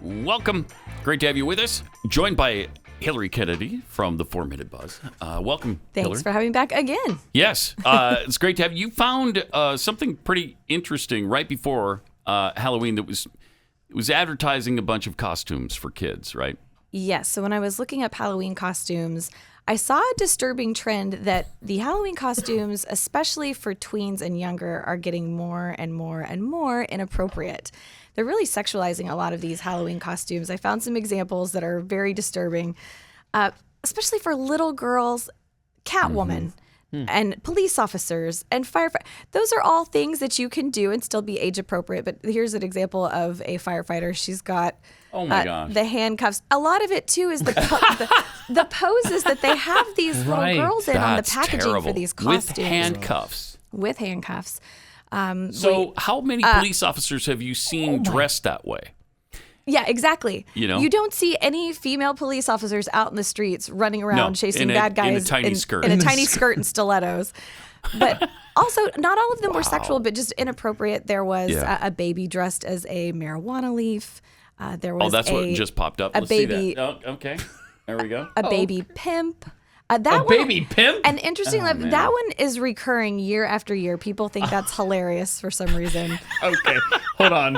Welcome. Great to have you with us. Joined by Hilary Kennedy from the 4 Minute Buzz. Welcome, Thanks Hilary. for having me back again. Yes, it's great to have you. You found something pretty interesting right before Halloween that was advertising a bunch of costumes for kids, right? Yes. So when I was looking up Halloween costumes, I saw a disturbing trend that the Halloween costumes, especially for tweens and younger, are getting more and more and more inappropriate. They're really sexualizing a lot of these Halloween costumes. I found some examples that are very disturbing, especially for little girls, Catwoman. And police officers and firefighters. Those are all things that you can do and still be age appropriate. But here's an example of a firefighter. She's got the handcuffs. A lot of it, too, is the poses that they have these little girls in on the packaging for these costumes. With handcuffs. With handcuffs. So how many police officers have you seen dressed that way? Yeah, exactly. You know? You don't see any female police officers out in the streets running around chasing bad guys in a tiny skirt. In a tiny skirt and stilettos. But also, not all of them were sexual, but just inappropriate. There was a baby dressed as a marijuana leaf. There was that's what just popped up. Let's baby, see that. Oh, okay. There we go. A baby pimp. Baby pimp? And interestingly, that one is recurring year after year. People think that's hilarious for some reason. Okay, hold on.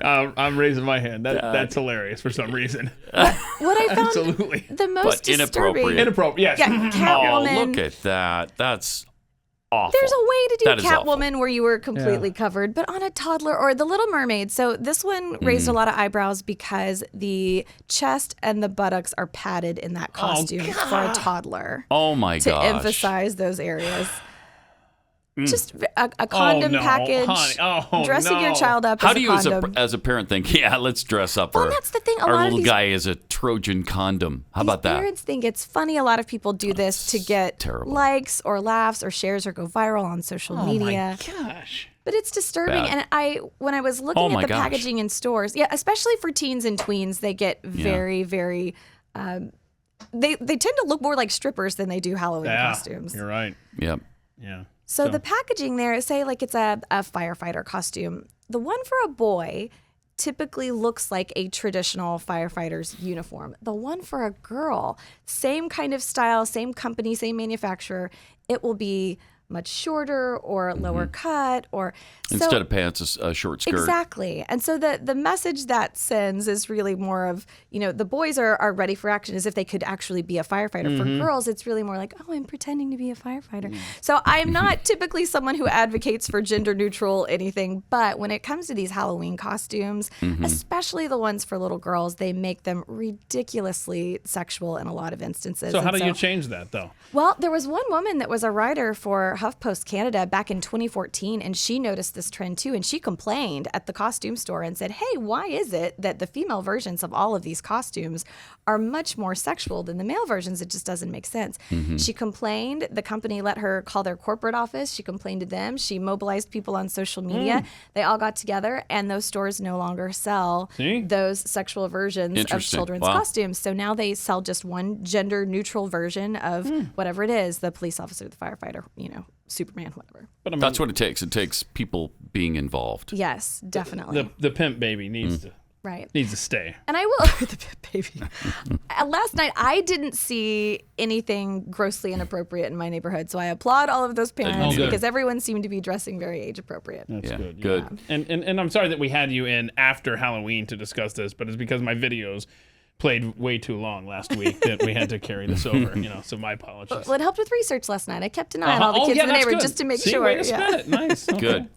I'm raising my hand. That's hilarious for some reason. What I found Absolutely. the most disturbing. Inappropriate, yes. Yeah, Catwoman. Oh, look at that. That's awful. There's a way to do Catwoman awful. where you were completely covered, but on a toddler or the Little Mermaid. So this one raised a lot of eyebrows because the chest and the buttocks are padded in that costume for a toddler. Oh my gosh. To emphasize those areas. Just a condom package, dressing your child up How as a do condom. you as a parent think, yeah, let's dress up Well, that's the thing. A our lot of little these- guy is a Trojan condom. How about that? Parents think it's funny. A lot of people do this to get terrible. likes or laughs or shares or go viral on social media. Oh my gosh. But it's disturbing. Bad. And when I was looking at the gosh. packaging in stores, especially for teens and tweens, they get very, very. They tend to look more like strippers than they do Halloween costumes. You're right. Yep. Yeah. So the packaging there, say like it's a firefighter costume. The one for a boy typically looks like a traditional firefighter's uniform. The one for a girl, same kind of style, same company, same manufacturer, it will be much shorter or lower cut or Instead of pants, a short skirt. Exactly. And so the message that sends is really more of, the boys are ready for action as if they could actually be a firefighter. For girls, it's really more like, oh, I'm pretending to be a firefighter. So I'm not typically someone who advocates for gender neutral anything, but when it comes to these Halloween costumes, especially the ones for little girls, they make them ridiculously sexual in a lot of instances. So how do you change that, though? Well, there was one woman that was a writer for HuffPost Canada back in 2014, and she noticed this trend too, and she complained at the costume store and said, hey, why is it that the female versions of all of these costumes are much more sexual than the male versions? It just doesn't make sense. She complained. The company let her call their corporate office. She complained to them. She mobilized people on social media. They all got together, and those stores no longer sell those sexual versions of children's costumes. So now they sell just one gender-neutral version of whatever it is, the police officer, the firefighter, Superman, whatever. But I mean, That's what it takes. It takes people being involved. Yes, definitely. the pimp baby needs to stay. And I will, the baby. Last night, I didn't see anything grossly inappropriate in my neighborhood, so I applaud all of those parents because everyone seemed to be dressing very age appropriate. That's good. Yeah. Good. And I'm sorry that we had you in after Halloween to discuss this, but it's because my videos played way too long last week that we had to carry this over, so my apologies. Well, it helped with research last night. I kept an eye on all the kids in the neighborhood just to make sure. Way to spin it. Nice. Okay. Good.